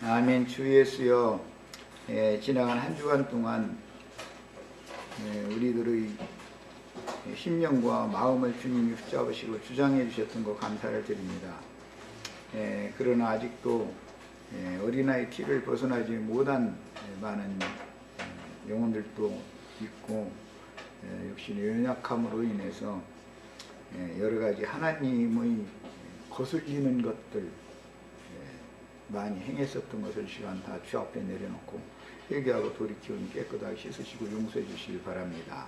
아멘. 주 예수여, 지나간 한 주간 동안 우리들의 심령과 마음을 주님이 붙잡으시고 주장해 주셨던 것 감사를 드립니다. 그러나 아직도 어린아이 티를 벗어나지 못한 많은 영혼들도 있고, 역시 연약함으로 인해서 여러 가지 하나님의 거슬리는 것들 많이 행했었던 것을 시간 다 주 앞에 내려놓고 회개하고 돌이키우니 깨끗하게 씻으시고 용서해 주시길 바랍니다.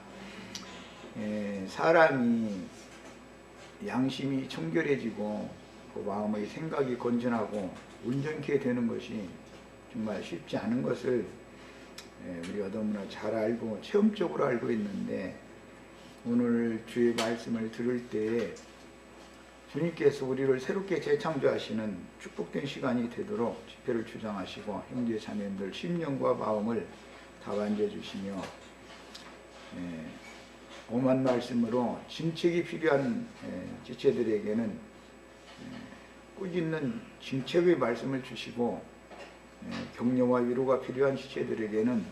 사람이 양심이 청결해지고 그 마음의 생각이 건전하고 온전케 되는 것이 정말 쉽지 않은 것을 우리가 너무나 잘 알고 체험적으로 알고 있는데, 오늘 주의 말씀을 들을 때에 주님께서 우리를 새롭게 재창조하시는 축복된 시간이 되도록 집회를 주장하시고 형제 자매님들 심령과 마음을 다 만져주시며 엄한 말씀으로 진책이 필요한 지체들에게는 꾸짖는 진책의 말씀을 주시고, 격려와 위로가 필요한 지체들에게는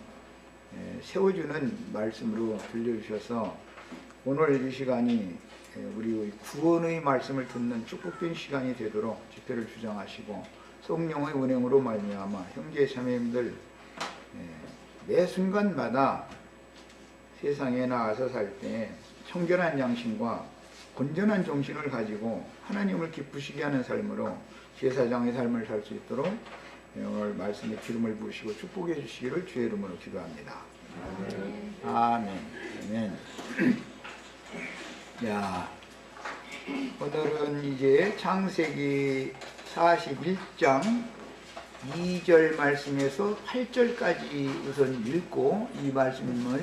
세워주는 말씀으로 들려주셔서 오늘 이 시간이 우리의 구원의 말씀을 듣는 축복된 시간이 되도록 집회를 주장하시고 성령의 운행으로 말미암아 형제 자매님들 매 순간마다 세상에 나가서 살 때 청결한 양심과 건전한 정신을 가지고 하나님을 기쁘시게 하는 삶으로 제사장의 삶을 살 수 있도록 오늘 말씀에 기름을 부으시고 축복해 주시기를 주의 이름으로 기도합니다. 아멘. 아멘. 자, 오늘은 이제 창세기 41장 2절 말씀에서 8절까지 우선 읽고 이 말씀을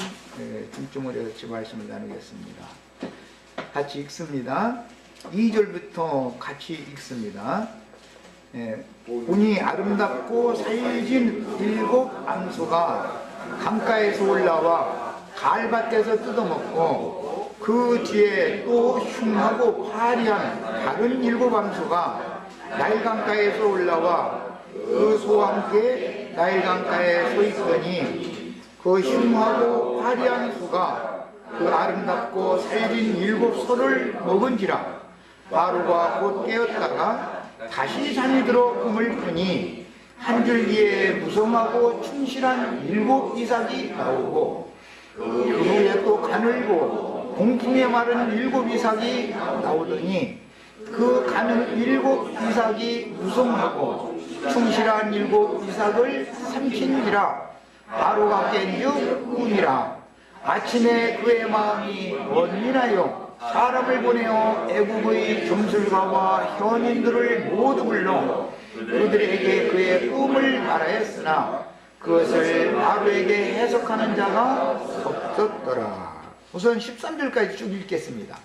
중점으로 해서 말씀을 나누겠습니다. 같이 읽습니다. 2절부터 같이 읽습니다. 보니 아름답고 살진 7 암소가 강가에서 올라와 갈밭에서 뜯어먹고, 그 뒤에 또 흉하고 화려한 다른 7 암소가 나일강가에서 올라와 그 소와 함께 나일강가에 서 있더니, 그 흉하고 화려한 소가 그 아름답고 살진 7 소를 먹은지라. 바로가 곧 깨었다가 다시 잠이 들어 꿈을 꾸니 한 줄기에 무성하고 충실한 7 이삭이 나오고, 그 후에 또 가늘고 공풍에 마른 7 이삭이 나오더니, 그 가는 7 이삭이 무성하고 충실한 7 이삭을 삼킨지라. 바로가 깬즉 꿈이라. 아침에 그의 마음이 원민하여 사람을 보내어 애국의 점술가와 현인들을 모두 불러 그들에게 그의 꿈을 말하였으나 그것을 바로에게 해석하는 자가 없었더라. 우선 13절까지 쭉 읽겠습니다.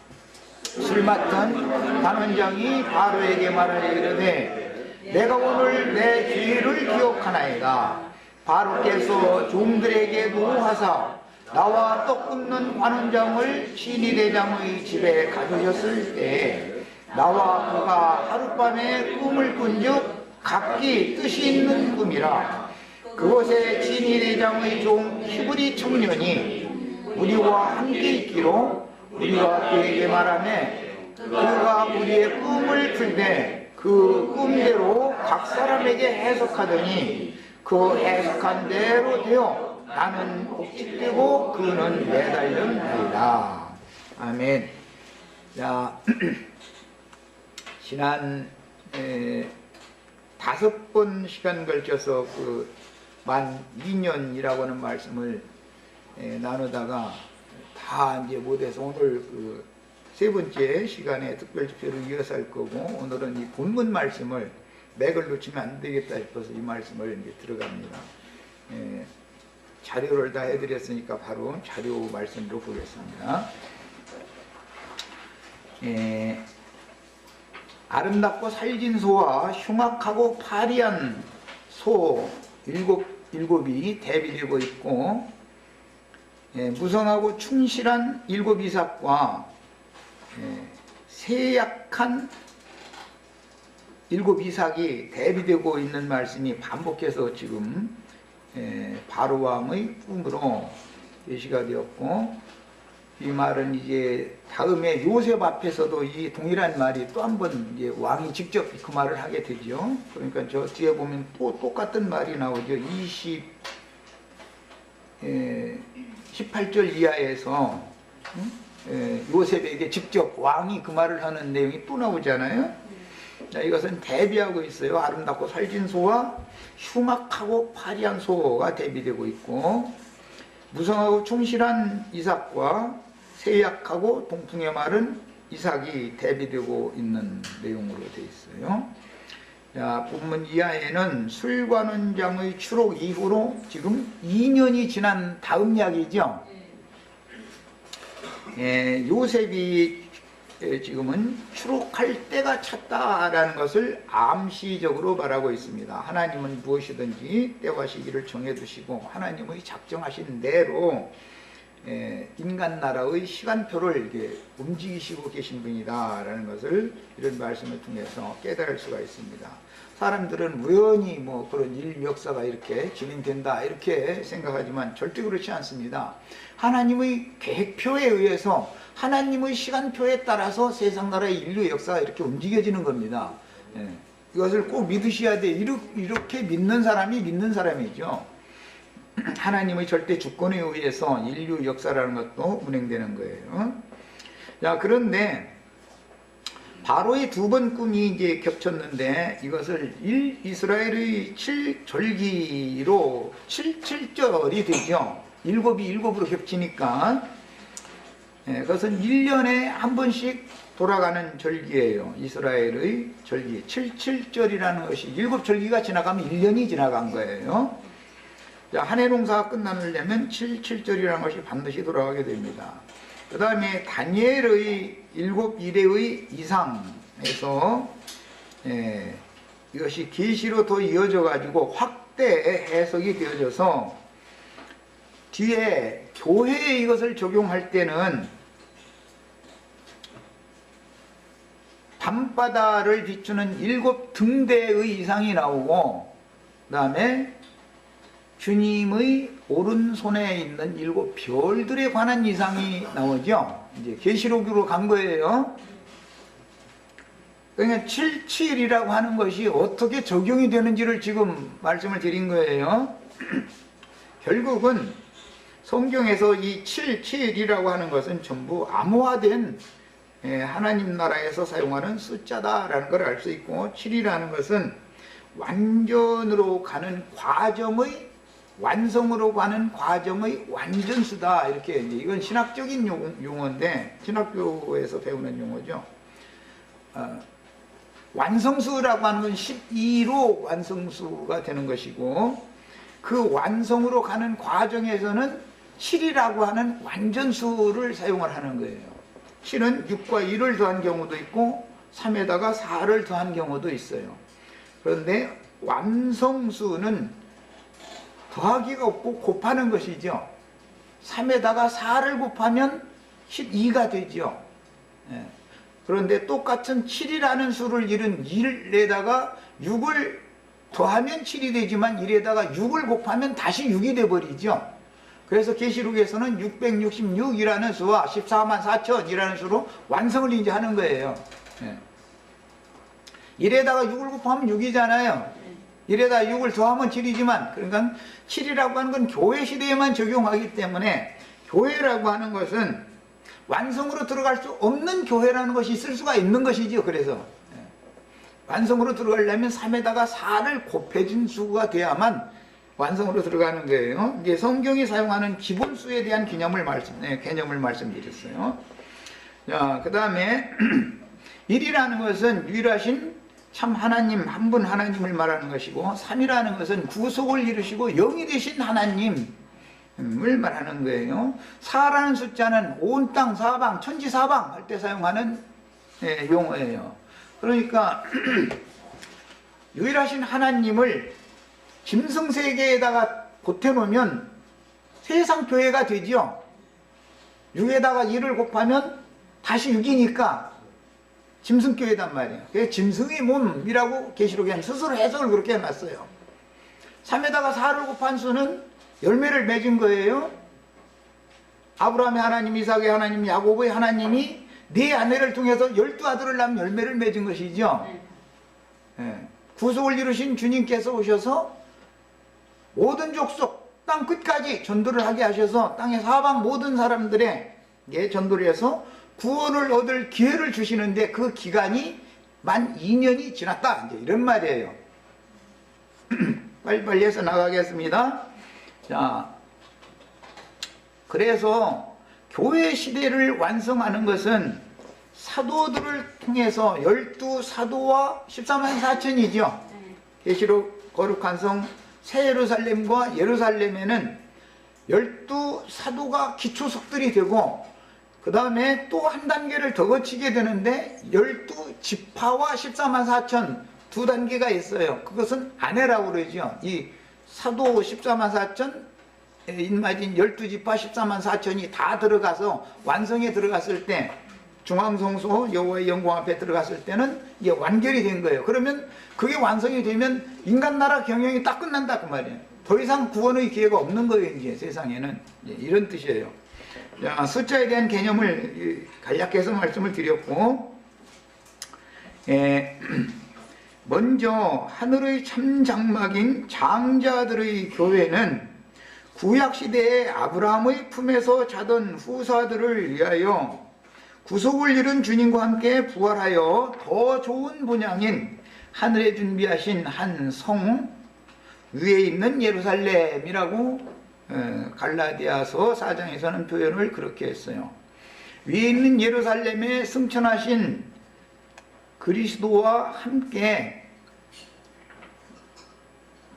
술 맡은 단원장이 바로에게 말하여 이르되, 내가 오늘 내 죄를 기억하나이다. 바로께서 종들에게 노하사 나와 떡 굽는 관원장을 신의대장의 집에 가두셨을 때 나와 그가 하룻밤에 꿈을 꾼즉 각기 뜻이 있는 꿈이라. 그곳에 신의대장의 종 히브리 청년이 우리와 함께 있기로 우리가 그에게 말하매, 그가 우리의 꿈을 풀 때 그 꿈대로 각 사람에게 해석하더니 그 해석한 대로 되어 나는 옥직되고 그는 매달렸나이다. 아멘. 자, 지난 5번 시간 걸쳐서 그 만 2년이라고 하는 말씀을 나누다가 다 이제 못해서 오늘 그 3번째 시간에 특별 집회를 이어서 할 거고, 오늘은 이 본문 말씀을 맥을 놓치면 안 되겠다 싶어서 이 말씀을 이제 들어갑니다. 자료를 다 해드렸으니까 바로 자료 말씀으로 보겠습니다. 아름답고 살진 소와 흉악하고 파리한 소 7이 대비되고 있고, 무성하고 충실한 7 이삭과 세약한 일곱 이삭이 대비되고 있는 말씀이 반복해서 지금 바로왕의 꿈으로 계시가 되었고, 이 말은 이제 다음에 요셉 앞에서도 이 동일한 말이 또 한 번 이제 왕이 직접 그 말을 하게 되죠. 그러니까 저 뒤에 보면 또 똑같은 말이 나오죠. 18절 이하에서 요셉에게 직접 왕이 그 말을 하는 내용이 또 나오잖아요. 자, 이것은 대비하고 있어요. 아름답고 살진 소와 흉악하고 파리한 소가 대비되고 있고, 무성하고 충실한 이삭과 세약하고 동풍의 마른 이삭이 대비되고 있는 내용으로 되어 있어요. 자, 본문 이하에는 술관원장의 추록 이후로 지금 2년이 지난 다음 이야기죠. 요셉이 지금은 추록할 때가 찼다라는 것을 암시적으로 말하고 있습니다. 하나님은 무엇이든지 때와 시기를 정해두시고 하나님의 작정하신 대로 인간 나라의 시간표를 이렇게 움직이시고 계신 분이다라는 것을 이런 말씀을 통해서 깨달을 수가 있습니다. 사람들은 우연히 뭐 그런 일 역사가 이렇게 진행된다 이렇게 생각하지만 절대 그렇지 않습니다. 하나님의 계획표에 의해서 하나님의 시간표에 따라서 세상 나라의 인류 역사가 이렇게 움직여지는 겁니다. 이것을 꼭 믿으셔야 돼. 이렇게 믿는 사람이 믿는 사람이죠. 하나님의 절대 주권에 의해서 인류 역사라는 것도 운행되는 거예요. 자, 그런데 바로의 두 번 꿈이 이제 겹쳤는데 이것을 이스라엘의 7절기로 7절이 되죠. 일곱이 일곱으로 겹치니까 그것은 1년에 한 번씩 돌아가는 절기예요. 이스라엘의 절기 77절이라는 것이 7절기가 지나가면 1년이 지나간 거예요. 자, 한 해 농사가 끝나려면 77절이라는 것이 반드시 돌아가게 됩니다. 그 다음에 다니엘의 7일의 이상에서 이것이 계시로 더 이어져 가지고 확대 해석이 되어져서 뒤에 교회에 이것을 적용할 때는 밤바다를 비추는 7등대의 이상이 나오고, 그 다음에 주님의 오른손에 있는 7별들에 관한 이상이 나오죠. 이제 계시록으로 간 거예요. 그러니까 77이라고 하는 것이 어떻게 적용이 되는지를 지금 말씀을 드린 거예요. 결국은 성경에서 이 77이라고 하는 것은 전부 암호화된 하나님 나라에서 사용하는 숫자다라는 걸 알 수 있고, 7이라는 것은 완전으로 가는 과정의 완성으로 가는 과정의 완전수다. 이렇게 이건 신학적인 용어인데 신학교에서 배우는 용어죠. 완성수라고 하는 건 12로 완성수가 되는 것이고, 그 완성으로 가는 과정에서는 7이라고 하는 완전수를 사용을 하는 거예요. 7은 6과 1을 더한 경우도 있고 3에다가 4를 더한 경우도 있어요. 그런데 완성수는 더하기가 없고 곱하는 것이죠. 3에다가 4를 곱하면 12가 되죠. 그런데 똑같은 7이라는 수를 잃은 1에다가 6을 더하면 7이 되지만 1에다가 6을 곱하면 다시 6이 되어버리죠. 그래서 계시록에서는 666이라는 수와 14만 4천이라는 수로 완성을 이제 하는 거예요. 1에다가 6을 곱하면 6이잖아요. 1에다 6을 더하면 7이지만, 그러니까 7이라고 하는 건 교회 시대에만 적용하기 때문에 교회라고 하는 것은 완성으로 들어갈 수 없는 교회라는 것이 있을 수가 있는 것이죠. 그래서 완성으로 들어가려면 3에다가 4를 곱해진 수가 돼야만 완성으로 들어가는 거예요. 이제 성경이 사용하는 기본수에 대한 개념을 말씀드렸어요. 자, 그 다음에 1이라는 것은 유일하신 참 하나님, 한 분 하나님을 말하는 것이고, 3이라는 것은 구속을 이루시고 영이 되신 하나님을 말하는 거예요. 4라는 숫자는 온 땅 사방, 천지 사방 할 때 사용하는 용어예요. 그러니까 유일하신 하나님을 짐승세계에다가 보태놓으면 세상 교회가 되지요. 6에다가 1을 곱하면 다시 6이니까 짐승교회단 말이에요. 그래서 짐승의 몸이라고 계시록에 스스로 해석을 그렇게 해놨어요. 3에다가 4를 곱한 수는 열매를 맺은 거예요. 아브라함의 하나님, 이삭의 하나님, 야곱의 하나님이 네 아내를 통해서 12아들을 낳은 열매를 맺은 것이죠. 구속을 이루신 주님께서 오셔서 모든 족속 땅 끝까지 전도를 하게 하셔서 땅의 사방 모든 사람들에게 전도를 해서 구원을 얻을 기회를 주시는데 그 기간이 만 2년이 지났다, 이제 이런 말이에요. 빨리빨리 해서 나가겠습니다. 자, 그래서 교회 시대를 완성하는 것은 사도들을 통해서 12사도와 14만 4천이죠. 계시록 거룩한 성 새 예루살렘과 예루살렘에는 12사도가 기초석들이 되고 그 다음에 또 한 단계를 더 거치게 되는데 12지파와 14만 4천 두 단계가 있어요. 그것은 아내라고 그러죠. 이 사도 14만 4천 인마진 12지파 14만 4천이 다 들어가서 완성에 들어갔을 때 중앙성소 여호와의 영광 앞에 들어갔을 때는 이게 완결이 된 거예요. 그러면 그게 완성이 되면 인간나라 경영이 딱 끝난다 그 말이에요. 더 이상 구원의 기회가 없는 거예요. 이제 세상에는 이런 뜻이에요. 자, 숫자에 대한 개념을 간략해서 말씀을 드렸고, 먼저 하늘의 참장막인 장자들의 교회는 구약시대에 아브라함의 품에서 자던 후사들을 위하여 구속을 이룬 주님과 함께 부활하여 더 좋은 본향인 하늘에 준비하신 한 성 위에 있는 예루살렘이라고 갈라디아서 4장에서는 표현을 그렇게 했어요. 위에 있는 예루살렘에 승천하신 그리스도와 함께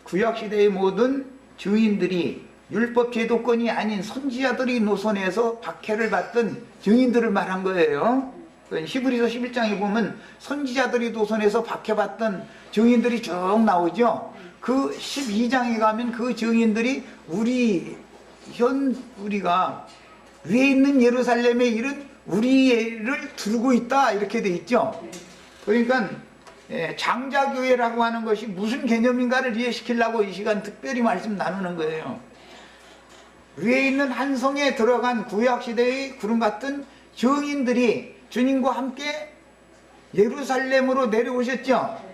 구약시대의 모든 증인들이 율법 제도권이 아닌 선지자들의 노선에서 박해를 받던 증인들을 말한 거예요. 히브리서 11장에 보면 선지자들의 노선에서 박해받던 증인들이 쭉 나오죠. 그 12장에 가면 그 증인들이 우리가 위에 있는 예루살렘에 이른 우리를 두르고 있다 이렇게 돼 있죠. 그러니까 장자교회라고 하는 것이 무슨 개념인가를 이해시키려고 이 시간 특별히 말씀 나누는 거예요. 위에 있는 한 성에 들어간 구약시대의 구름 같은 증인들이 주님과 함께 예루살렘으로 내려오셨죠.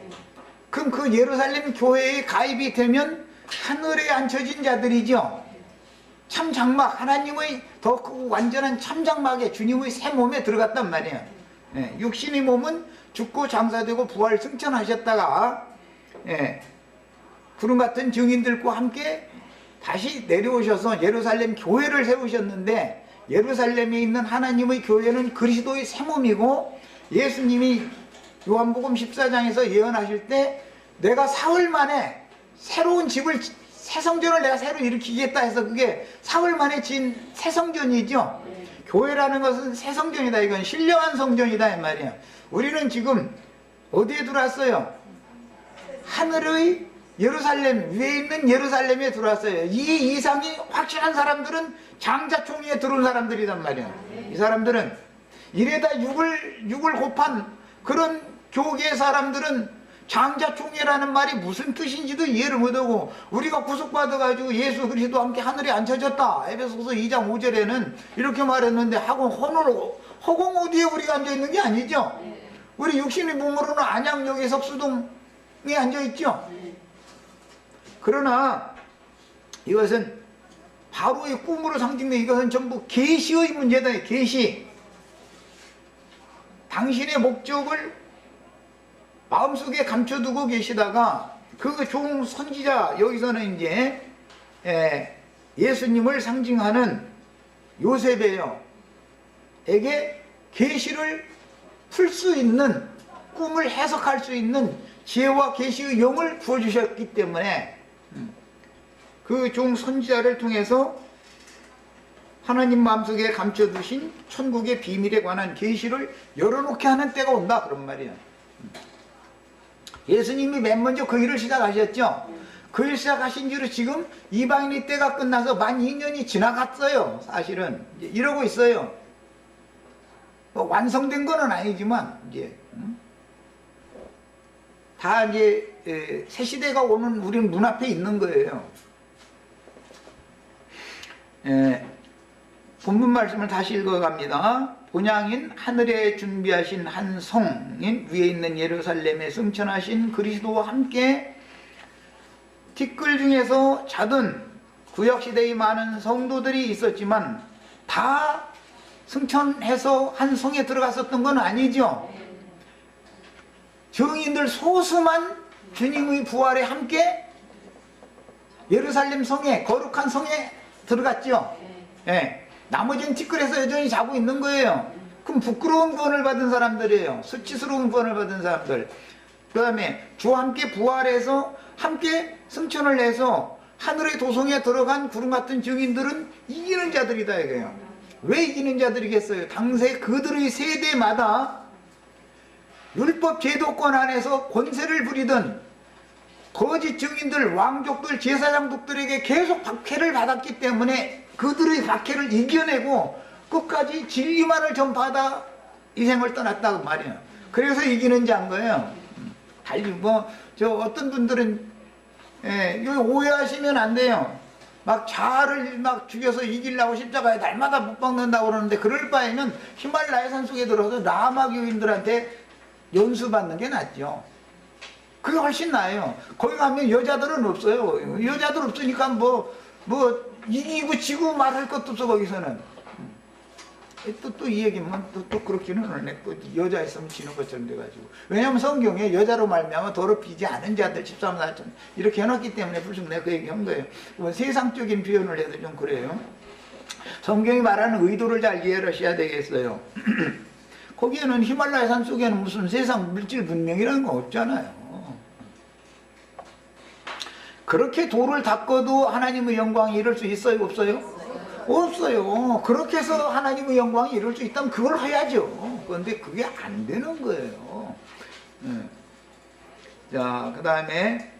그럼 그 예루살렘 교회에 가입이 되면 하늘에 앉혀진 자들이죠. 참장막, 하나님의 더 크고 완전한 참장막에 주님의 새 몸에 들어갔단 말이에요. 육신의 몸은 죽고 장사되고 부활 승천하셨다가 구름 같은 증인들과 함께 다시 내려오셔서 예루살렘 교회를 세우셨는데, 예루살렘에 있는 하나님의 교회는 그리스도의 새 몸이고, 예수님이 요한복음 14장에서 예언하실 때 내가 사흘 만에 새로운 집을, 새 성전을 내가 새로 일으키겠다 해서 그게 사흘 만에 지은 새 성전이죠. 교회라는 것은 새 성전이다. 이건 신령한 성전이다 이 말이에요. 우리는 지금 어디에 들어왔어요? 하늘의 예루살렘, 위에 있는 예루살렘에 들어왔어요. 이 이상이 확실한 사람들은 장자총회에 들어온 사람들이란 말이에요. 이 사람들은 이래다 6을 곱한 그런 교계 사람들은 장자총회라는 말이 무슨 뜻인지도 이해를 못하고, 우리가 구속받아가지고 예수 그리스도와 함께 하늘에 앉혀졌다, 에베소서 2장 5절에는 이렇게 말했는데 허공 어디에 우리가 앉아있는 게 아니죠. 우리 육신의 몸으로는 안양역의 석수동에 앉아있죠. 그러나 이것은 바로의 꿈으로 상징된, 이것은 전부 계시의 문제다. 계시. 당신의 목적을 마음속에 감춰두고 계시다가 그 종 선지자, 여기서는 이제 예수님을 상징하는 요셉이에요. 에게 계시를 풀 수 있는, 꿈을 해석할 수 있는 지혜와 계시의 영을 부어주셨기 때문에 그 종 선지자를 통해서 하나님 마음속에 감춰두신 천국의 비밀에 관한 계시를 열어놓게 하는 때가 온다, 그런 말이에요. 예수님이 맨 먼저 그 일을 시작하셨죠. 그 일 시작하신 지로 지금 이방인의 때가 끝나서 만 2년이 지나갔어요. 사실은 이러고 있어요. 뭐 완성된 건 아니지만 이제 다 이제 새 시대가 오는 우리는 눈앞에 있는 거예요. 본문 말씀을 다시 읽어갑니다. 본향인 하늘에 준비하신 한 성인 위에 있는 예루살렘에 승천하신 그리스도와 함께 티끌 중에서 자든 구약시대의 많은 성도들이 있었지만 다 승천해서 한 성에 들어갔었던 건 아니죠. 증인들 소수만 주님의 부활에 함께 예루살렘 성에, 거룩한 성에 들어갔죠. 나머지는 티끌에서 여전히 자고 있는 거예요. 그럼 부끄러운 구원을 받은 사람들이에요. 수치스러운 구원을 받은 사람들. 그 다음에 주와 함께 부활해서 함께 승천을 해서 하늘의 도성에 들어간 구름 같은 증인들은 이기는 자들이다 이거예요. 왜 이기는 자들이겠어요? 당시 그들의 세대마다 율법 제도권 안에서 권세를 부리던 거짓 증인들, 왕족들, 제사장족들에게 계속 박해를 받았기 때문에 그들의 박해를 이겨내고 끝까지 진리만을 전파하다 이 생을 떠났다고 말이에요. 그래서 이기는 자인 거예요. 달리 저 어떤 분들은 이거 오해하시면 안 돼요. 막 자아를 막 죽여서 이기려고 십자가에 날마다 못 박는다고 그러는데 그럴 바에는 히말라야 산속에 들어서 라마 교인들한테 연수받는 게 낫죠. 그게 훨씬 나아요. 거기 가면 여자들은 없어요. 여자들 없으니까 뭐 이기고 지고 말할 것도 없어 거기서는. 또 이 얘기만 또 그렇게는 안 해. 또 여자 있으면 지는 것처럼 돼가지고. 왜냐하면 성경에 여자로 말미암아 더럽히지 않은 자들 13사천 이렇게 해놨기 때문에 불쑥 내가 그 얘기 한 거예요. 세상적인 표현을 해도 좀 그래요. 성경이 말하는 의도를 잘 이해를 하셔야 되겠어요. 거기에는 히말라야 산 속에는 무슨 세상 물질 문명이라는 거 없잖아요. 그렇게 돌을 닦아도 하나님의 영광이 이룰 수 있어요? 없어요? 없어요. 그렇게 해서 하나님의 영광이 이룰 수 있다면 그걸 해야죠. 그런데 그게 안 되는 거예요. 자, 그 다음에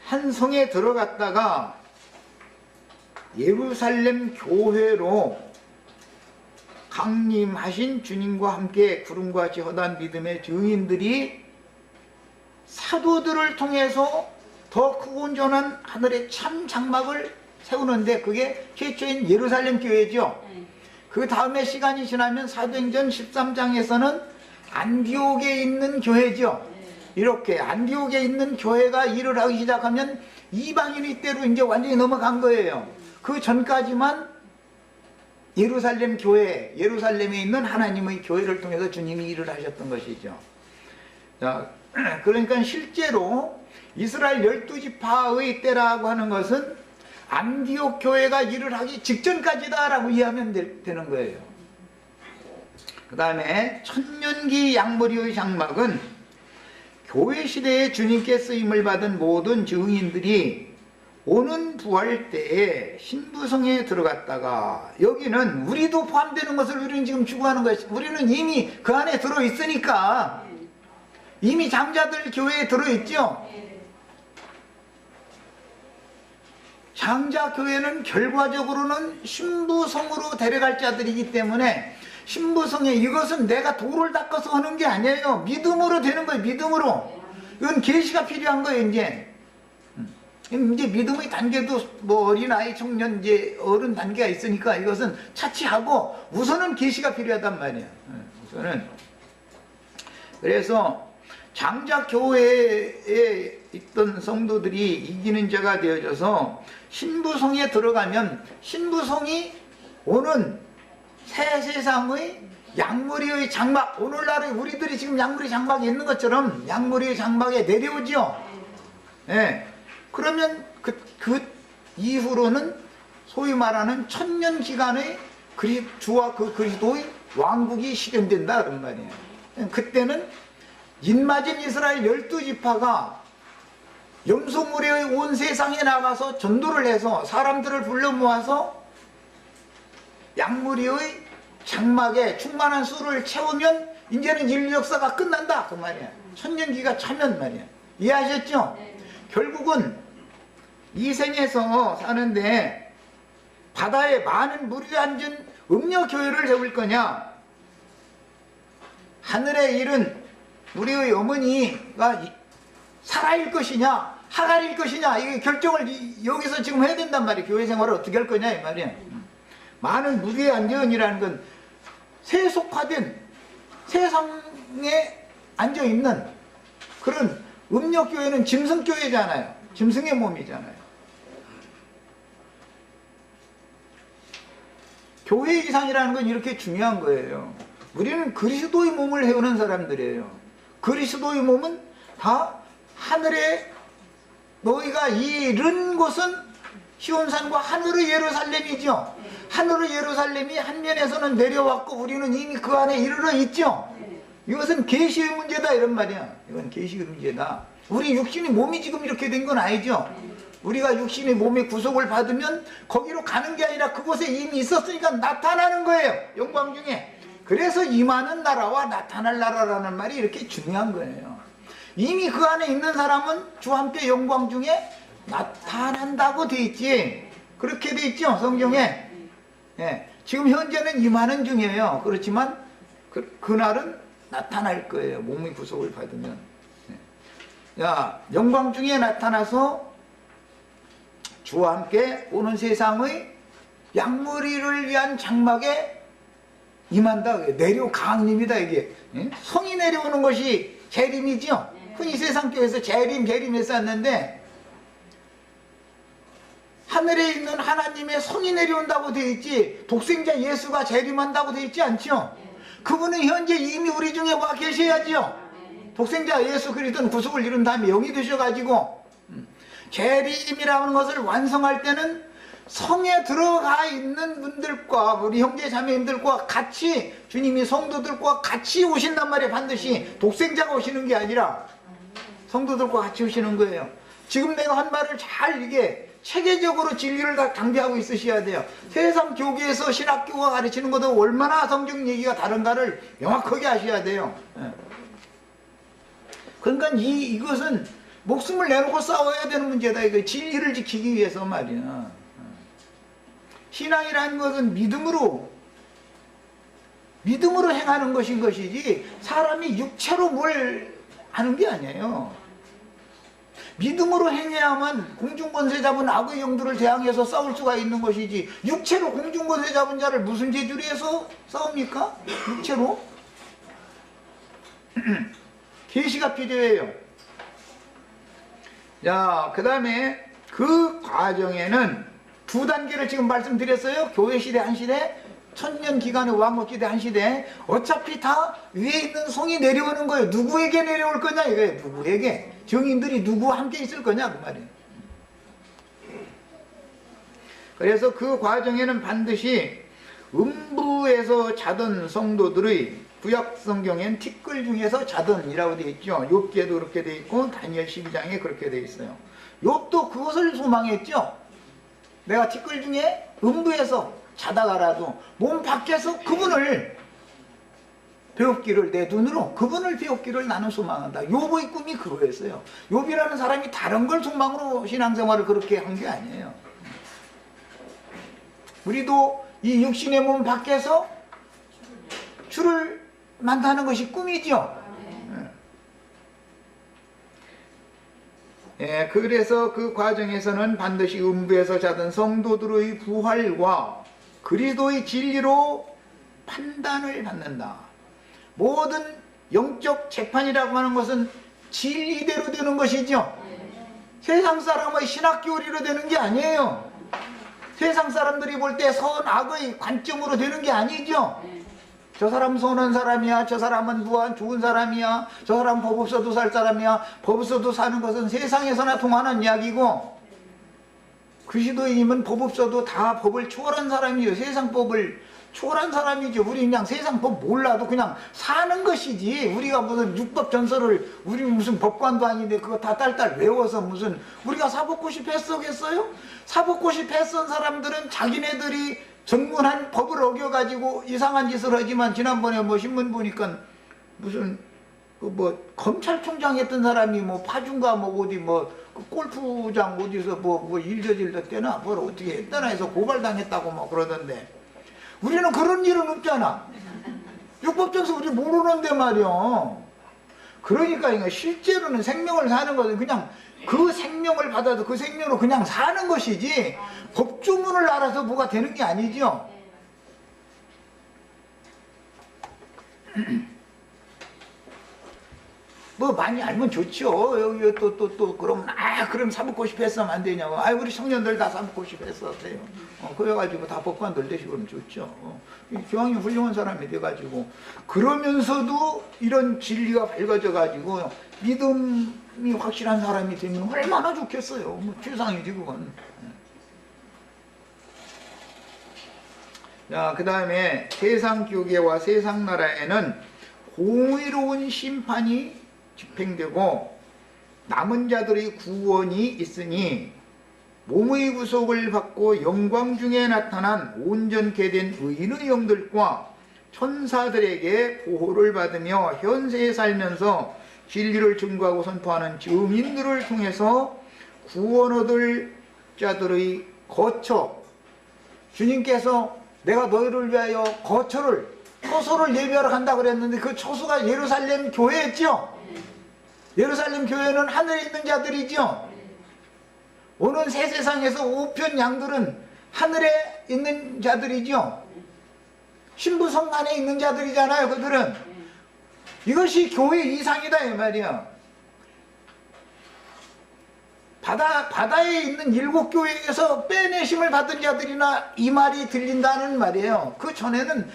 한 성에 들어갔다가 예루살렘 교회로 강림하신 주님과 함께 구름과 같이 허다한 믿음의 증인들이 사도들을 통해서 더 크고 온전한 하늘의 참 장막을 세우는데 그게 최초인 예루살렘 교회죠. 그 다음에 시간이 지나면 사도행전 13장에서는 안디옥에 있는 교회죠. 이렇게 안디옥에 있는 교회가 일을 하기 시작하면 이방인의 때로 이제 완전히 넘어간 거예요. 그 전까지만 예루살렘 교회, 예루살렘에 있는 하나님의 교회를 통해서 주님이 일을 하셨던 것이죠. 자, 그러니까 실제로 이스라엘 12지파의 때라고 하는 것은 안디옥 교회가 일을 하기 직전까지다 라고 이해하면 되는 거예요. 그 다음에 천년기 양머리의 장막은 교회 시대에 주님께 쓰임을 받은 모든 증인들이 오는 부활 때에 신부성에 들어갔다가 여기는 우리도 포함되는 것을 우리는 지금 추구하는 것이 우리는 이미 그 안에 들어있으니까 이미 장자들 교회에 들어있죠. 장자교회는 결과적으로는 신부성으로 데려갈 자들이기 때문에 신부성에 이것은 내가 돌을 닦아서 하는 게 아니에요. 믿음으로 되는 거예요. 믿음으로. 이건 계시가 필요한 거예요. 이제 믿음의 단계도 뭐 어린아이, 청년, 이제 어른 단계가 있으니까 이것은 차치하고 우선은 계시가 필요하단 말이에요. 우선은. 그래서 장자교회에 있던 성도들이 이기는 자가 되어져서 신부성에 들어가면 신부성이 오는 새 세상의 양머리의 장막, 오늘날에 우리들이 지금 양머리 장막에 있는 것처럼 양머리의 장막에 내려오죠. 그러면 그 이후로는 소위 말하는 천년 기간의 주와 그 그리스도의 왕국이 실현된다 그런 말이에요. 그때는 인맞은 이스라엘 12지파가 염소무리의 온 세상에 나가서 전도를 해서 사람들을 불러 모아서 양무리의 장막에 충만한 수를 채우면 이제는 인류 역사가 끝난다 그 말이야. 천년기가 차면 말이야. 이해하셨죠? 결국은 이 생에서 사는데 바다에 많은 물이 앉은 음녀교회를 세울 거냐, 하늘의 일은 우리의 어머니가 살아일 것이냐 하갈일 것이냐 이게 결정을 여기서 지금 해야 된단 말이에요. 교회 생활을 어떻게 할 거냐 이 말이에요. 많은 무리의 안전이라는 건 세속화된 세상에 앉아있는 그런 음력교회는 짐승교회잖아요. 짐승의 몸이잖아요. 교회 이상이라는 건 이렇게 중요한 거예요. 우리는 그리스도의 몸을 해오는 사람들이에요. 그리스도의 몸은 다 하늘에 너희가 이른 곳은 시온산과 하늘의 예루살렘이죠. 하늘의 예루살렘이 한 면에서는 내려왔고 우리는 이미 그 안에 이르러 있죠. 이것은 계시의 문제다 이런 말이야. 이건 계시의 문제다. 우리 육신의 몸이 지금 이렇게 된 건 아니죠. 우리가 육신의 몸의 구속을 받으면 거기로 가는 게 아니라 그곳에 이미 있었으니까 나타나는 거예요. 영광 중에. 그래서 임하는 나라와 나타날 나라라는 말이 이렇게 중요한 거예요. 이미 그 안에 있는 사람은 주와 함께 영광 중에 나타난다고 돼 있지. 그렇게 돼 있죠 성경에. 예, 지금 현재는 임하는 중이에요. 그렇지만 그날은 나타날 거예요. 몸의 구속을 받으면. 예. 야, 영광 중에 나타나서 주와 함께 오는 세상의 양머리를 위한 장막에 임한다. 내려 강림이다 이게. 예? 성이 내려오는 것이 재림이죠. 흔히 세상교회에서 재림 했었는데 하늘에 있는 하나님의 성이 내려온다고 되어 있지 독생자 예수가 재림한다고 되어 있지 않죠. 그분은 현재 이미 우리 중에 와 계셔야지요. 독생자 예수 그리스도는 구속을 이룬 다음에 영이 되셔가지고 재림이라는 것을 완성할 때는 성에 들어가 있는 분들과 우리 형제 자매님들과 같이 주님이 성도들과 같이 오신단 말이에요. 반드시 독생자가 오시는 게 아니라 성도들과 같이 오시는 거예요. 지금 내가 한 말을 잘 이게 체계적으로 진리를 다 강조하고 있으셔야 돼요. 세상 교계에서 신학교가 가르치는 것도 얼마나 성경 얘기가 다른가를 명확하게 아셔야 돼요. 그러니까 이것은 목숨을 내놓고 싸워야 되는 문제다. 이거 진리를 지키기 위해서 말이야. 신앙이라는 것은 믿음으로 행하는 것인 것이지 사람이 육체로 뭘 하는 게 아니에요. 믿음으로 행해야만 공중권세 잡은 악의 영들을 대항해서 싸울 수가 있는 것이지 육체로 공중권세 잡은 자를 무슨 재주로 해서 싸웁니까? 육체로? 계시가 필요해요. 자, 그 다음에 그 과정에는 두 단계를 지금 말씀드렸어요. 교회 시대 한 시대, 천년 기간의 왕국 시대 한 시대. 어차피 다 위에 있는 성이 내려오는 거예요. 누구에게 내려올 거냐 이거예요. 누구에게? 증인들이 누구와 함께 있을 거냐 그 말이에요. 그래서 그 과정에는 반드시 음부에서 자던 성도들의 구약 성경엔 티끌 중에서 자던이라고 되어 있죠. 욥기에도 그렇게 되어 있고 다니엘 12장에 그렇게 되어 있어요. 욥도 그것을 소망했죠. 내가 티끌 중에 음부에서 자다가라도 몸 밖에서 그분을 배웁기를 내 눈으로 그분을 배웁기를 나는 소망한다. 욥의 꿈이 그거였어요. 욥이라는 사람이 다른 걸 소망으로 신앙생활을 그렇게 한 게 아니에요. 우리도 이 육신의 몸 밖에서 주를 만나는 것이 꿈이죠. 예, 그래서 그 과정에서는 반드시 음부에서 자던 성도들의 부활과 그리스도의 진리로 판단을 받는다. 모든 영적 재판이라고 하는 것은 진리대로 되는 것이죠. 세상 사람의 신학교리로 되는 게 아니에요. 세상 사람들이 볼 때 선악의 관점으로 되는 게 아니죠. 저 사람 선한 사람이야, 저 사람은 무한 좋은 사람이야, 저 사람 법 없어도 살 사람이야. 법 없어도 사는 것은 세상에서나 통하는 이야기고 그리스도인은 법 없어도 다 법을 초월한 사람이에요. 세상 법을 초월한 사람이죠. 우리 그냥 세상 법 몰라도 그냥 사는 것이지. 우리가 무슨 율법 전설을 우리 무슨 법관도 아닌데 그거 다 딸딸 외워서 무슨 우리가 사법고시 패스하겠어요? 사법고시 패스한 사람들은 자기네들이 정문한 법을 어겨가지고 이상한 짓을 하지만 지난번에 뭐 신문 보니까 무슨 뭐 검찰총장 했던 사람이 뭐 파주인가 뭐 어디 뭐 그 골프장 어디서 뭐 일 저질렀대나 뭘 어떻게 했다나 해서 고발당했다고 뭐 그러던데 우리는 그런 일은 없잖아. 율법적에서 우리 모르는데 말이야. 그러니까 이거 실제로는 생명을 사는 것은 그냥 그 생명을 받아도 그 생명으로 그냥 사는 것이지 법조문을 알아서 뭐가 되는 게 아니죠. 뭐 많이 알면 좋죠. 여기 또 그러면 그럼 사법고시 패스하면 안 되냐고. 우리 청년들 다 사법고시 패스하세요. 그래가지고 다 법관들 되시고 그러면 좋죠. 교양이 훌륭한 사람이 돼가지고 그러면서도 이런 진리가 밝아져가지고 믿음이 확실한 사람이 되면 얼마나 좋겠어요. 뭐 최상이지 그건. 자, 그 다음에 세상 교계와 세상 나라에는 공의로운 심판이 집행되고 남은 자들의 구원이 있으니 몸의 구속을 받고 영광 중에 나타난 온전케 된 의인의 영들과 천사들에게 보호를 받으며 현세에 살면서 진리를 증거하고 선포하는 증인들을 통해서 구원 얻을 자들의 거처, 주님께서 내가 너희를 위하여 처소를 예비하러 간다 그랬는데 그 처소가 예루살렘 교회였죠. 예루살렘 교회는 하늘에 있는 자들이죠. 오는 새 세상에서 우편 양들은 하늘에 있는 자들이죠. 신부성 안에 있는 자들이잖아요. 그들은 이것이 교회 이상이다 이 말이야. 바다에 있는 7교회에서 빼내심을 받은 자들이나 이 말이 들린다는 말이에요. 그 전에는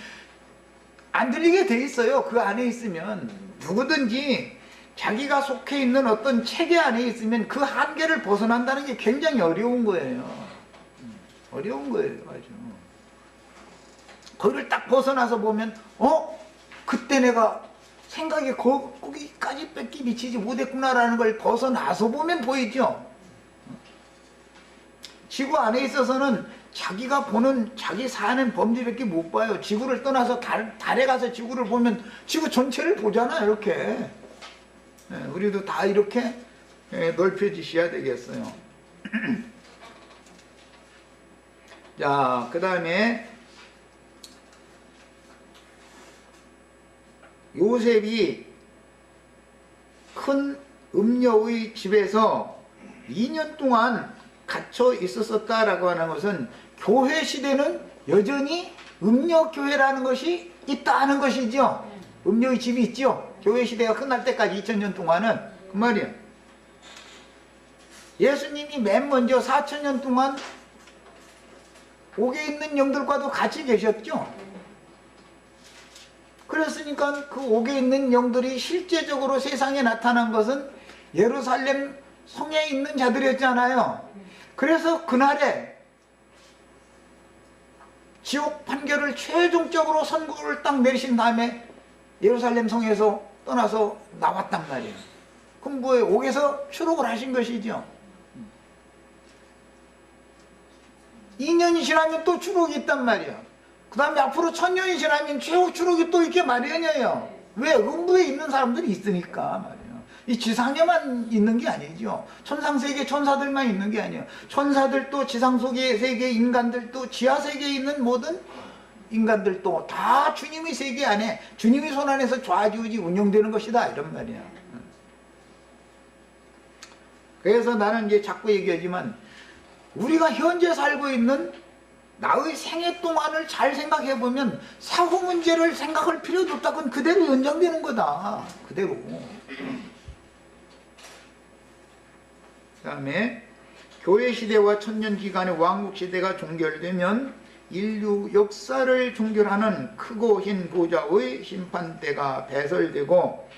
안 들리게 돼 있어요. 그 안에 있으면 누구든지 자기가 속해 있는 어떤 체계 안에 있으면 그 한계를 벗어난다는 게 굉장히 어려운 거예요. 어려운 거예요. 아주. 거기를 딱 벗어나서 보면 그때 내가 생각에 거기까지 뺏기 미치지 못했구나라는 걸 벗어나서 보면 보이죠. 지구 안에 있어서는 자기가 보는 자기 사는 범위밖에 못 봐요. 지구를 떠나서 달에 가서 지구를 보면 지구 전체를 보잖아요. 이렇게. 우리도 다 이렇게 넓혀지셔야 되겠어요. 자, 그 다음에 요셉이 큰 음녀의 집에서 2년 동안 갇혀 있었다라고 하는 것은 교회 시대는 여전히 음녀교회라는 것이 있다는 것이죠. 음녀의 집이 있죠. 교회 시대가 끝날 때까지 2000년 동안은 그 말이에요. 예수님이 맨 먼저 4000년 동안 옥에 있는 영들과도 같이 계셨죠. 그랬으니까 그 옥에 있는 영들이 실제적으로 세상에 나타난 것은 예루살렘 성에 있는 자들이었잖아요. 그래서 그날에 지옥 판결을 최종적으로 선고를 딱 내리신 다음에 예루살렘 성에서 떠나서 나왔단 말이에요. 그럼 뭐예요? 옥에서 추록을 하신 것이죠. 2년이 지나면 또 추록이 있단 말이에요. 그 다음에 앞으로 1000년이 지나면 최후 추록이 또 있게 마련이에요. 왜? 음부에 있는 사람들이 있으니까 말이에요. 이 지상에만 있는 게 아니죠. 천상세계 천사들만 있는 게 아니에요. 천사들도 지상세계 세계 인간들도 지하세계에 있는 모든 인간들도 다 주님의 세계 안에 주님의 손 안에서 좌지우지 운영되는 것이다 이런 말이야. 그래서 나는 이제 자꾸 얘기하지만 우리가 현재 살고 있는 나의 생애 동안을 잘 생각해 보면 사후 문제를 생각할 필요도 없다. 그건 그대로 연장되는 거다. 그대로. 그 다음에 교회 시대와 천년 기간의 왕국 시대가 종결되면 인류 역사를 종결하는 크고 흰 보좌의 심판대가 배설되고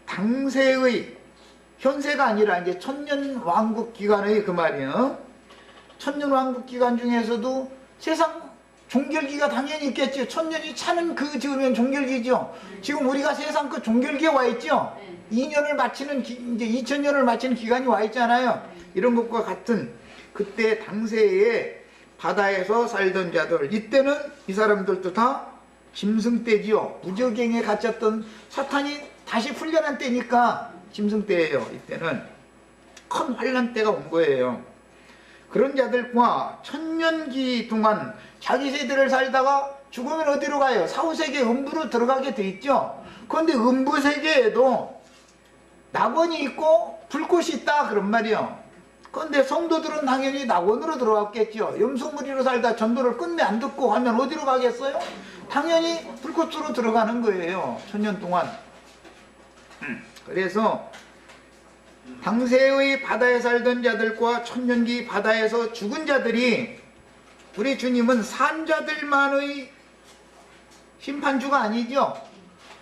당세의 현세가 아니라 이제 천년 왕국 기간의 그 말이에요. 천년 왕국 기간 중에서도 세상 종결기가 당연히 있겠죠. 천년이 차는 그 즈음엔 종결기죠. 지금 우리가 세상 그 종결기에 와 있죠. 2년을 마치는 이제 2000년을 마치는 기간이 와 있잖아요. 이런 것과 같은 그때 당세에 바다에서 살던 자들, 이때는 이 사람들도 다 짐승 때지요. 무저갱에 갇혔던 사탄이 다시 풀려난 때니까 짐승 때예요. 이때는 큰 환란 때가 온 거예요. 그런 자들과 천년기 동안 자기 세대를 살다가 죽으면 어디로 가요? 사후세계 음부로 들어가게 돼 있죠. 그런데 음부세계에도 낙원이 있고 불꽃이 있다 그런 말이요. 그런데 성도들은 당연히 낙원으로 들어갔겠죠. 염소무리로 살다 전도를 끝내 안 듣고 하면 어디로 가겠어요? 당연히 불꽃으로 들어가는 거예요. 천년 동안. 그래서 당세의 바다에 살던 자들과 천년기 바다에서 죽은 자들이, 우리 주님은 산자들만의 심판주가 아니죠.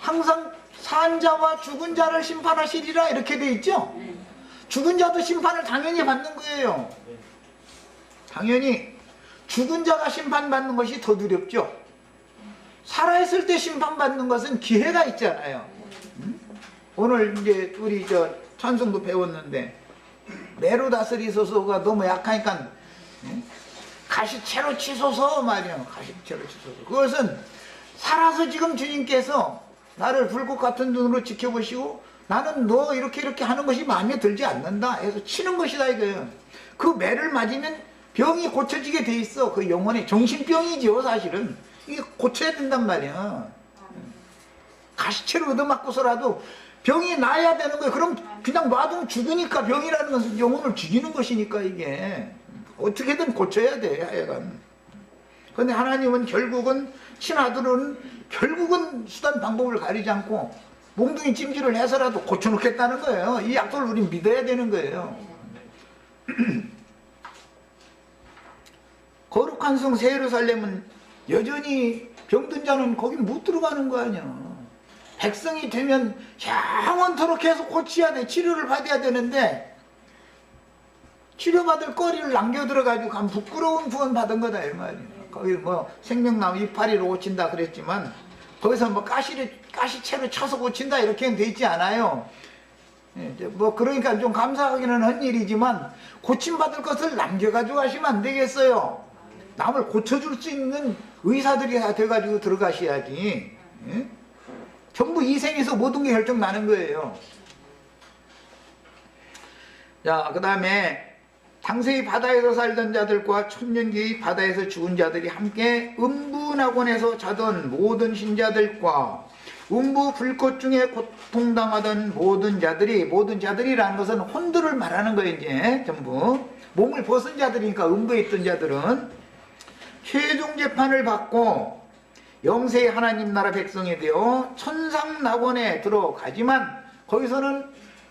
항상 산자와 죽은 자를 심판하시리라 이렇게 돼 있죠. 죽은 자도 심판을 당연히 받는 거예요. 당연히 죽은 자가 심판받는 것이 더 두렵죠. 살아있을 때 심판받는 것은 기회가 있잖아요. 오늘 이제 우리 찬송도 배웠는데, 매로 다스리소서가 너무 약하니까 가시채로 치소서 말이에요. 가시채로 치소서. 그것은 살아서 지금 주님께서 나를 불꽃 같은 눈으로 지켜보시고 나는 너 이렇게 하는 것이 마음에 들지 않는다 해서 치는 것이다 이거예요. 그 매를 맞으면 병이 고쳐지게 돼 있어. 그 영혼의 정신병이지요 사실은. 이게 고쳐야 된단 말이야. 가시채로 얻어맞고서라도 병이 나야 되는 거예요. 그럼 그냥 놔두면 죽으니까, 병이라는 것은 영혼을 죽이는 것이니까 이게 어떻게든 고쳐야 돼 하여간. 그런데 하나님은 결국은, 친아들은 결국은 수단 방법을 가리지 않고 몽둥이 찜질을 해서라도 고쳐놓겠다는 거예요. 이 약속을 우린 믿어야 되는 거예요. 거룩한 성 새 예루살렘은 여전히 병든 자는 거기 못 들어가는 거 아니야. 백성이 되면 영원토록 계속 고쳐야 돼. 치료를 받아야 되는데 치료받을 거리를 남겨들어가지고 간 부끄러운 구원 받은 거다 이 말이야. 거기 뭐 생명나무 이파리로 고친다 그랬지만 거기서 뭐 가시채로 쳐서 고친다 이렇게는 돼 있지 않아요. 뭐 그러니까 좀 감사하기는 한 일이지만 고침받을 것을 남겨가지고 하시면 안 되겠어요. 남을 고쳐줄 수 있는 의사들이 다 돼가지고 들어가셔야지. 전부 이 생에서 모든 게 결정 나는 거예요. 자, 그 다음에 당세의 바다에서 살던 자들과 천년기의 바다에서 죽은 자들이 함께 음부낙원에서 자던 모든 신자들과 음부 불꽃 중에 고통당하던 모든 자들이, 모든 자들이라는 것은 혼들을 말하는 거예요. 이제 전부 몸을 벗은 자들이니까 음부에 있던 자들은 최종 재판을 받고 영세의 하나님 나라 백성이 되어 천상낙원에 들어가지만 거기서는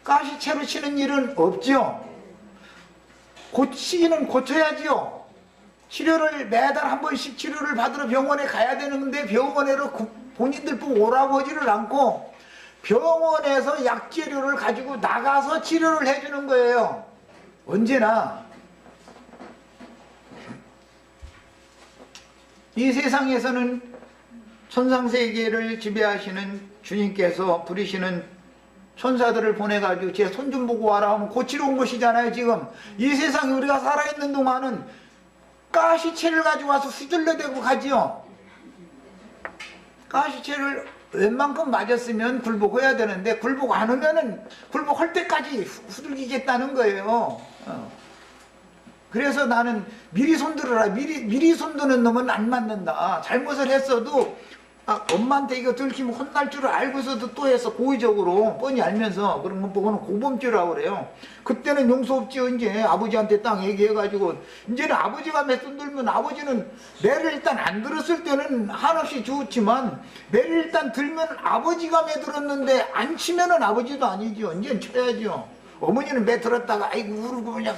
가시채로 치는 일은 없죠. 고치기는 고쳐야지요. 치료를 매달 한 번씩 치료를 받으러 병원에 가야 되는데 병원에로 본인들 꼭 오라고 하지를 않고 병원에서 약재료를 가지고 나가서 치료를 해주는 거예요. 언제나. 이 세상에서는 천상세계를 지배하시는 주님께서 부리시는 천사들을 보내가지고 제 손 좀 보고 와라 하면 고치러 온 것이잖아요. 지금 이 세상에 우리가 살아있는 동안은 가시채를 가지고 와서 후들려대고 가지요. 가시채를 웬만큼 맞았으면 굴복해야 되는데 굴복 안 하면은 굴복할 때까지 후들기겠다는 거예요. 그래서 나는 미리 손들어라. 미리 손드는 놈은 안 맞는다. 잘못을 했어도 엄마한테 이거 들키면 혼날 줄을 알고서도 또 해서 고의적으로 뻔히 알면서 그런 거 보고는 고범죄라고 그래요. 그때는 용서 없지요. 이제 아버지한테 딱 얘기해가지고 이제는 아버지가 몇 손 들면 아버지는 매를 일단 안 들었을 때는 한없이 좋지만 매를 일단 들면 아버지가 매 들었는데 안 치면은 아버지도 아니죠. 이제는 쳐야죠. 어머니는 매 들었다가 아이고 울고 그냥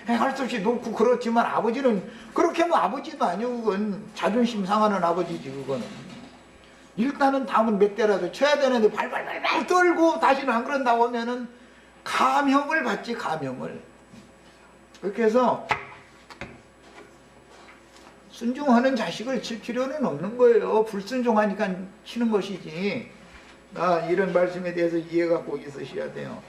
할 수 없이 놓고 그렇지만 아버지는 그렇게 하면 아버지도 아니고 그건 자존심 상하는 아버지지 그거는. 일단은 다음은 몇 대라도 쳐야 되는데 발발발발 떨고 다시는 안 그런다고 하면은 감형을 받지, 감형을. 그렇게 해서 순종하는 자식을 칠 필요는 없는 거예요. 불순종하니까 치는 것이지. 이런 말씀에 대해서 이해가 꼭 있으셔야 돼요.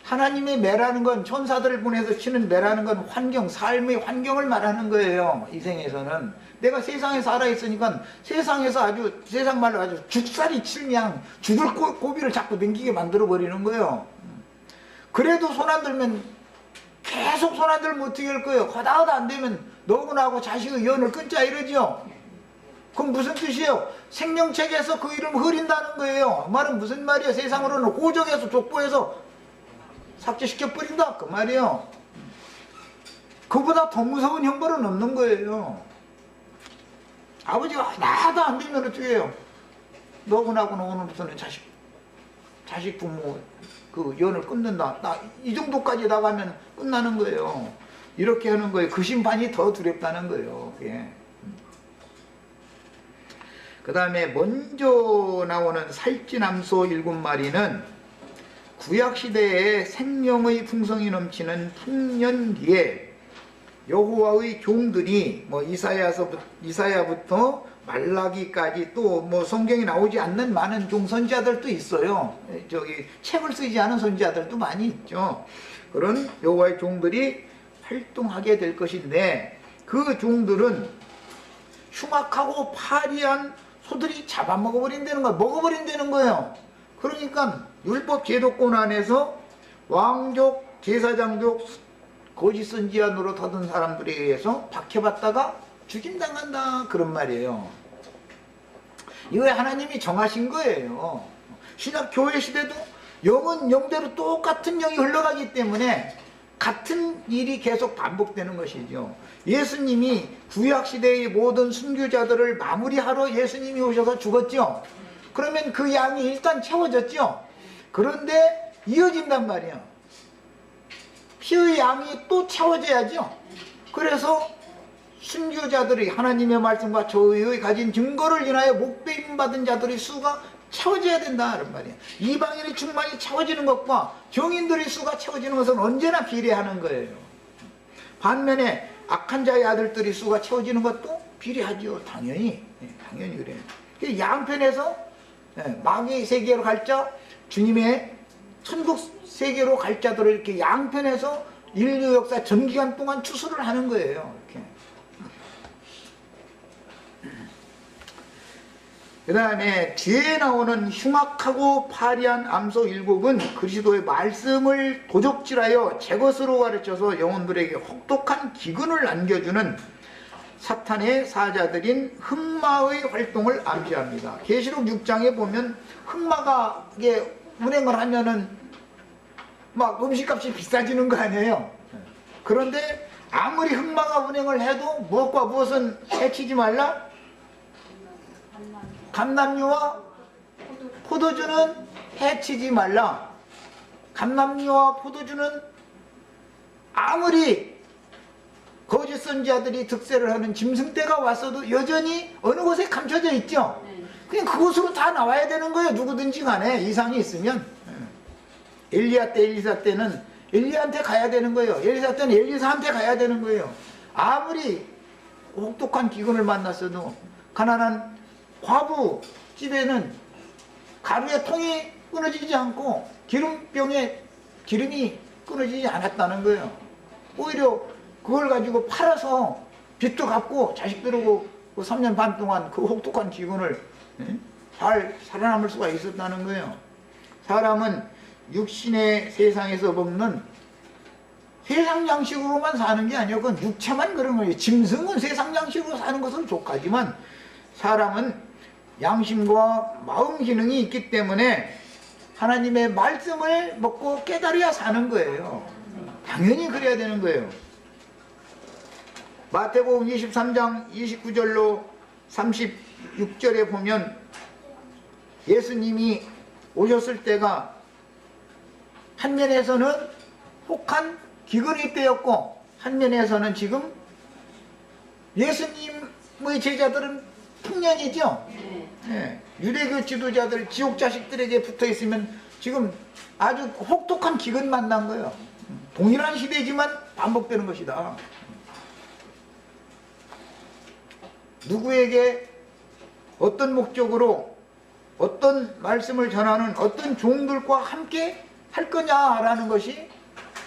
하나님의 매라는 건, 천사들을 보내서 치는 매라는 건 환경, 삶의 환경을 말하는 거예요. 이 생에서는. 내가 세상에 살아있으니까 세상에서 아주, 세상 말로 아주 죽살이 칠냥 죽을 고비를 자꾸 넘기게 만들어버리는 거예요. 그래도 손 안 들면 계속 손 안 들면 어떻게 할 거예요? 하다 안 되면 너구나하고 자식의 연을 끊자 이러죠. 그럼 무슨 뜻이에요? 생명책에서 그 이름 흐린다는 거예요. 말은 무슨 말이에요? 세상으로는 호적에서 족보에서 삭제시켜 버린다 그 말이에요. 그보다 더 무서운 형벌은 없는 거예요. 아버지가 나도 안 되면 어떻게 해요? 너하고는 오늘부터는 자식 부모 그 연을 끊는다. 이 정도까지 나가면 끝나는 거예요. 이렇게 하는 거예요. 그 심판이 더 두렵다는 거예요. 예. 그 다음에 먼저 나오는 살찐암소 7마리는 구약시대에 생명의 풍성이 넘치는 풍년기에 여호와의 종들이 뭐 이사야부터 말라기까지 또 뭐 성경에 나오지 않는 많은 종선지자들도 있어요. 저기 책을 쓰지 않은 선지자들도 많이 있죠. 그런 여호와의 종들이 활동하게 될 것인데 그 종들은 흉악하고 파리한 소들이 잡아먹어버린다는 거예요. 먹어버린다는 거예요. 그러니까 율법 제도권 안에서 왕족, 제사장족, 거짓 선지자 노릇하던 사람들에 의해서 박해받다가 죽임당한다 그런 말이에요. 이거 하나님이 정하신 거예요. 신약 교회 시대도 영은 영대로 똑같은 영이 흘러가기 때문에 같은 일이 계속 반복되는 것이죠. 예수님이 구약시대의 모든 순교자들을 마무리하러 예수님이 오셔서 죽었죠. 그러면 그 양이 일단 채워졌죠. 그런데 이어진단 말이에요. 피의 양이 또 채워져야죠. 그래서 순교자들이 하나님의 말씀과 저의 가진 증거를 인하여 목배임 받은 자들의 수가 채워져야 된다 이런 말이에요. 이방인의 충만이 채워지는 것과 정인들의 수가 채워지는 것은 언제나 비례하는 거예요. 반면에 악한 자의 아들들의 수가 채워지는 것도 비례하죠. 당연히 그래요. 양편에서 마귀 세계로 갈 자, 주님의 천국 세계로 갈 자들을 이렇게 양편에서 인류 역사 전 기간 동안 추수를 하는 거예요. 이렇게. 그 다음에 뒤에 나오는 흉악하고 파리한 암소 7은 그리스도의 말씀을 도적질하여 제 것으로 가르쳐서 영혼들에게 혹독한 기근을 안겨주는 사탄의 사자들인 흑마의 활동을 암시합니다. 계시록 6장에 보면 흑마가 이게 운행을 하면은 막 음식값이 비싸지는 거 아니에요. 그런데 아무리 흑마가 운행을 해도 무엇과 무엇은 해치지 말라? 감람류와 포도주는 해치지 말라. 감람류와 포도주는 아무리 거짓 선지자들이 득세를 하는 짐승떼가 왔어도 여전히 어느 곳에 감춰져 있죠. 그냥 그곳으로 다 나와야 되는 거예요. 누구든지 간에 이상이 있으면. 엘리야 때 엘리사 때는 엘리야한테 가야 되는 거예요. 엘리사 때는 엘리사한테 가야 되는 거예요. 아무리 혹독한 기근을 만났어도 가난한 과부 집에는 가루의 통이 끊어지지 않고 기름병에 기름이 끊어지지 않았다는 거예요. 오히려 그걸 가지고 팔아서 빚도 갚고 자식들하고 그 3년 반 동안 그 혹독한 기근을 잘 살아남을 수가 있었다는 거예요. 사람은 육신의 세상에서 먹는 세상 양식으로만 사는 게 아니고 그건 육체만 그런 거예요. 짐승은 세상 양식으로 사는 것은 족하지만 사람은 양심과 마음 기능이 있기 때문에 하나님의 말씀을 먹고 깨달아야 사는 거예요. 당연히 그래야 되는 거예요. 마태복음 23장 29절로 36절에 보면 예수님이 오셨을 때가 한 면에서는 혹한 기근의 때였고 한 면에서는 지금 예수님의 제자들은 풍년이죠. 유대교 지도자들 지옥 자식들에게 붙어 있으면 지금 아주 혹독한 기근 만난 거예요. 동일한 시대지만 반복되는 것이다. 누구에게 어떤 목적으로 어떤 말씀을 전하는 어떤 종들과 함께 할 거냐라는 것이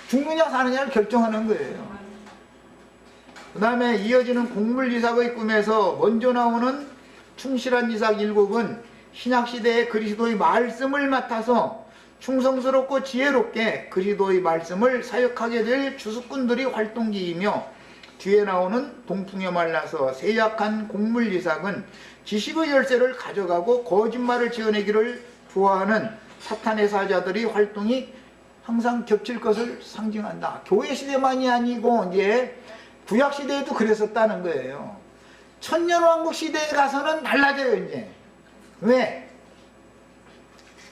죽느냐 사느냐를 결정하는 거예요. 그 다음에 이어지는 곡물이삭의 꿈에서 먼저 나오는 충실한 이삭 7은 신약시대의 그리스도의 말씀을 맡아서 충성스럽고 지혜롭게 그리스도의 말씀을 사역하게 될 주수꾼들이 활동기이며 뒤에 나오는 동풍에 말라서 세약한 곡물이삭은 지식의 열쇠를 가져가고 거짓말을 지어내기를 좋아하는 사탄의 사자들이 활동이 항상 겹칠 것을 상징한다. 교회 시대만이 아니고 이제 구약 시대에도 그랬었다는 거예요. 천년왕국 시대에 가서는 달라져요. 이제 왜?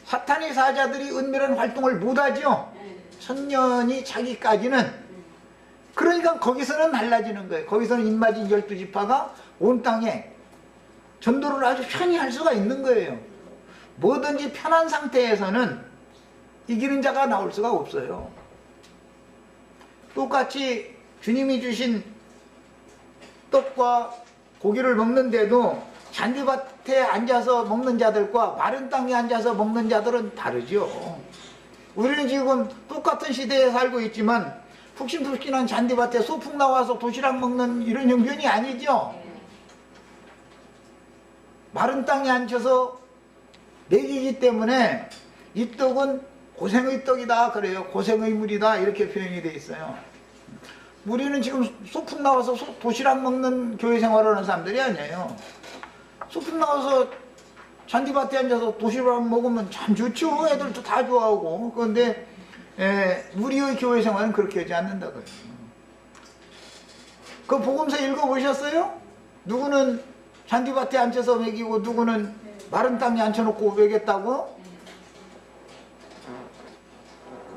사탄의 사자들이 은밀한 활동을 못하죠. 천년이 차기까지는. 그러니까 거기서는 달라지는 거예요. 거기서는 입맞은 12지파가 온 땅에 전도를 아주 편히 할 수가 있는 거예요. 뭐든지 편한 상태에서는 이기는 자가 나올 수가 없어요. 똑같이 주님이 주신 떡과 고기를 먹는데도 잔디밭에 앉아서 먹는 자들과 마른 땅에 앉아서 먹는 자들은 다르죠. 우리는 지금 똑같은 시대에 살고 있지만 푹신푹신한 잔디밭에 소풍 나와서 도시락 먹는 이런 형편이 아니죠. 마른 땅에 앉혀서 먹이기 때문에 이 떡은 고생의 떡이다 그래요. 고생의 물이다 이렇게 표현이 되어 있어요. 우리는 지금 소풍 나와서 도시락 먹는 교회 생활을 하는 사람들이 아니에요. 소풍 나와서 잔디밭에 앉아서 도시락 먹으면 참 좋죠. 애들도 다 좋아하고. 그런데 우리의 교회 생활은 그렇게 하지 않는다고요. 그 복음서 읽어보셨어요? 누구는 잔디밭에 앉아서 먹이고 누구는 마른 땅에 앉혀놓고 먹였다고?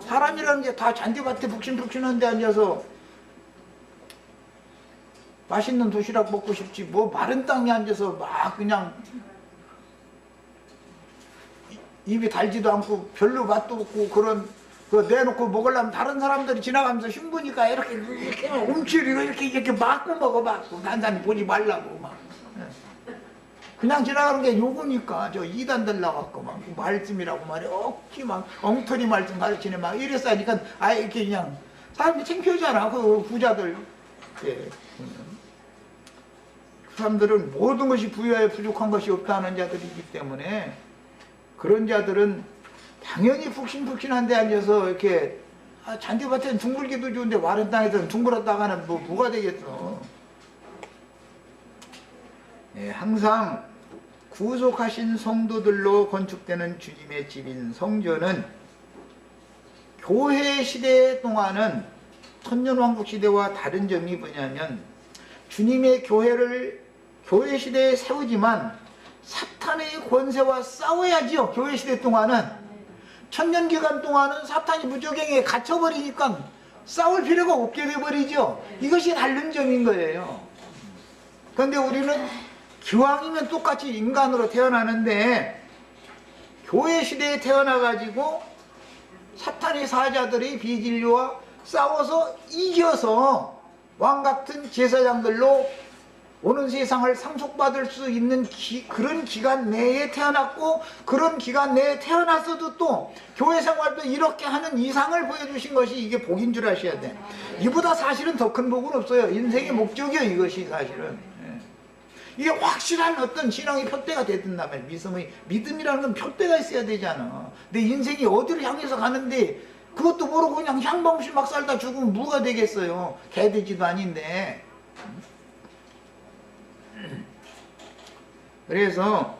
사람이라는 게 다 잔디밭에 푹신푹신한 데 앉아서 맛있는 도시락 먹고 싶지 뭐 마른 땅에 앉아서 막 그냥 입이 달지도 않고 별로 맛도 없고 그런 그 내놓고 먹으려면 다른 사람들이 지나가면서 흉보니까 이렇게 움츠리고 이렇게 막고 먹어 막고 난산히 보지 말라고 막 그냥 지나가는 게 요거니까 저 이단들 나왔고 막 말씀이라고 말해 억지 막 엉터리 말씀 가르치네 막 이랬어 하니까 아예 이렇게 그냥 사람들이 창피하잖아. 그 부자들 사람들은 모든 것이 부여에 부족한 것이 없다는 자들이기 때문에 그런 자들은 당연히 푹신푹신한 데 앉아서 이렇게 잔디밭에는 둥글기도 좋은데 마른 땅에서는 둥글었다가는 뭐가 되겠어. 항상 구속하신 성도들로 건축되는 주님의 집인 성전은 교회 시대 동안은 천년왕국 시대와 다른 점이 뭐냐면 주님의 교회를 교회 시대에 세우지만 사탄의 권세와 싸워야지요. 교회 시대 동안은 천년 기간 동안은 사탄이 무적행에 갇혀버리니까 싸울 필요가 없게 돼버리죠. 이것이 다른 점인 거예요. 그런데 우리는 기왕이면 똑같이 인간으로 태어나는데 교회 시대에 태어나가지고 사탄의 사자들이 비진리와 싸워서 이겨서 왕같은 제사장들로 오는 세상을 상속받을 수 있는 그런 기간 내에 태어났고 그런 기간 내에 태어났어도 또 교회 생활도 이렇게 하는 이상을 보여주신 것이 이게 복인 줄 아셔야 돼. 이보다 사실은 더 큰 복은 없어요. 인생의 목적이요 이것이 사실은. 이게 확실한 어떤 신앙의 표대가 됐든다면 믿음이라는 건 표대가 있어야 되잖아. 내 인생이 어디를 향해서 가는데 그것도 모르고 그냥 향방 없이 막 살다 죽으면 뭐가 되겠어요. 개돼지도 아닌데. 그래서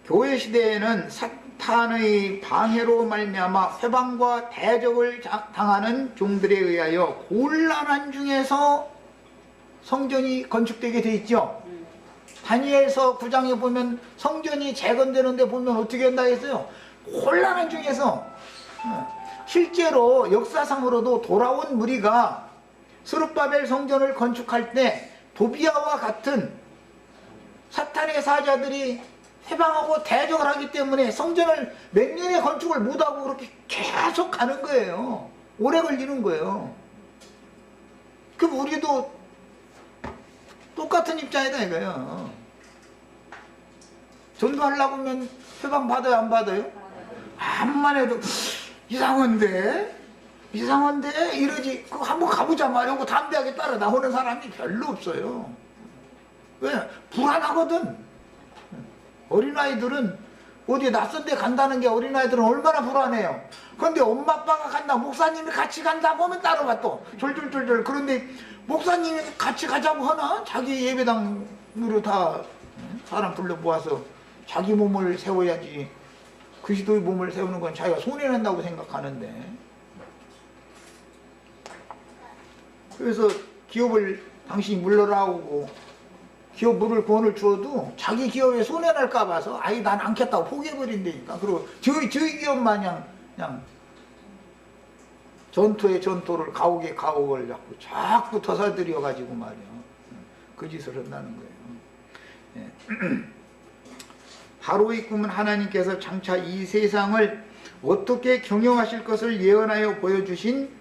교회 시대에는 사탄의 방해로 말미암아 회방과 대적을 당하는 종들에 의하여 곤란한 중에서 성전이 건축되게 돼 있죠. 다니엘서 9장에 보면 성전이 재건되는데 보면 어떻게 한다 했어요? 곤란한 중에서. 실제로 역사상으로도 돌아온 무리가 스룹바벨 성전을 건축할 때 도비아와 같은 사탄의 사자들이 해방하고 대적을 하기 때문에 성전을 몇 년의 건축을 못하고 그렇게 계속 가는 거예요. 오래 걸리는 거예요. 그럼 우리도 똑같은 입장이다 이거예요. 전도하려고 하면 해방 받아요 안 받아요? 암만 해도 이상한데 이러지. 그거 한번 가보자 말이고 담대하게 따라 나오는 사람이 별로 없어요. 왜? 불안하거든. 어린아이들은 어디 낯선 데 간다는 게 어린아이들은 얼마나 불안해요. 그런데 엄마 아빠가 간다, 목사님이 같이 간다고 하면 따라가 또 졸졸졸졸. 그런데 목사님이 같이 가자고 하나? 자기 예배당으로 다 사람 불러 모아서 자기 몸을 세워야지. 그리스도의 몸을 세우는 건 자기가 손해낸다고 생각하는데. 그래서 기업을 당신이 물러라 하고 기업 물을 권을 주어도 자기 기업에 손해날까 봐서 아이 난 않겠다고 포기해버린다니까. 그리고 저희 기업 마냥 그냥 전토에 전토를 가옥에 가옥을 자꾸 터사들여가지고 말이야 그 짓을 한다는 거예요. 예. 바로의 꿈은 하나님께서 장차 이 세상을 어떻게 경영하실 것을 예언하여 보여주신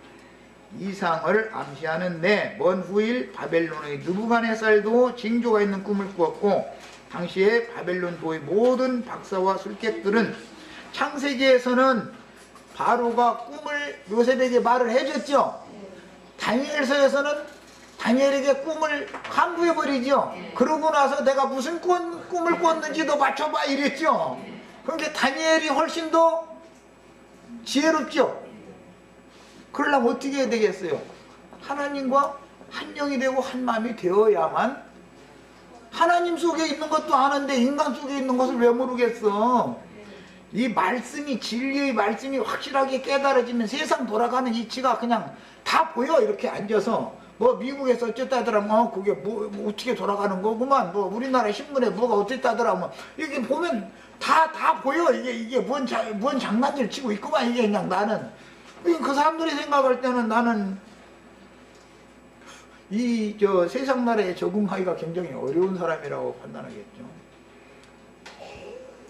이상을 암시하는데, 먼 후일 바벨론의 느부갓네살도 징조가 있는 꿈을 꾸었고 당시에 바벨론 도의 모든 박사와 술객들은, 창세기에서는 바로가 꿈을 요셉에게 말을 해줬죠. 다니엘서에서는 다니엘에게 꿈을 함부해버리죠. 그러고 나서 내가 무슨 꿈을 꿨는지도 맞춰봐 이랬죠. 그런데 다니엘이 훨씬 더 지혜롭죠. 그러려면 어떻게 해야 되겠어요? 하나님과 한 영이 되고 한 마음이 되어야만. 하나님 속에 있는 것도 아는데 인간 속에 있는 것을 왜 모르겠어? 이 말씀이, 진리의 말씀이 확실하게 깨달아지면 세상 돌아가는 이치가 그냥 다 보여. 이렇게 앉아서 뭐 미국에서 어쨌다더라, 그게 뭐 어떻게 돌아가는 거구만, 뭐 우리나라 신문에 뭐가 어쨌다더라, 뭐 이게 보면 다 보여. 이게 뭔 장난질 치고 있구만. 이게 그냥 나는 그 사람들이 생각할 때는 나는 이 세상 나라에 적응하기가 굉장히 어려운 사람이라고 판단하겠죠.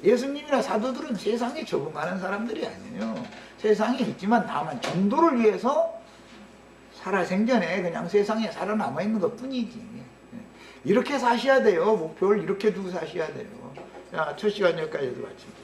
예수님이나 사도들은 세상에 적응하는 사람들이 아니에요. 세상에 있지만 다만 전도를 위해서 살아생전에 그냥 세상에 살아남아 있는 것 뿐이지. 이렇게 사셔야 돼요. 목표를 이렇게 두고 사셔야 돼요. 자, 첫 시간 여기까지 해서 마칩니다.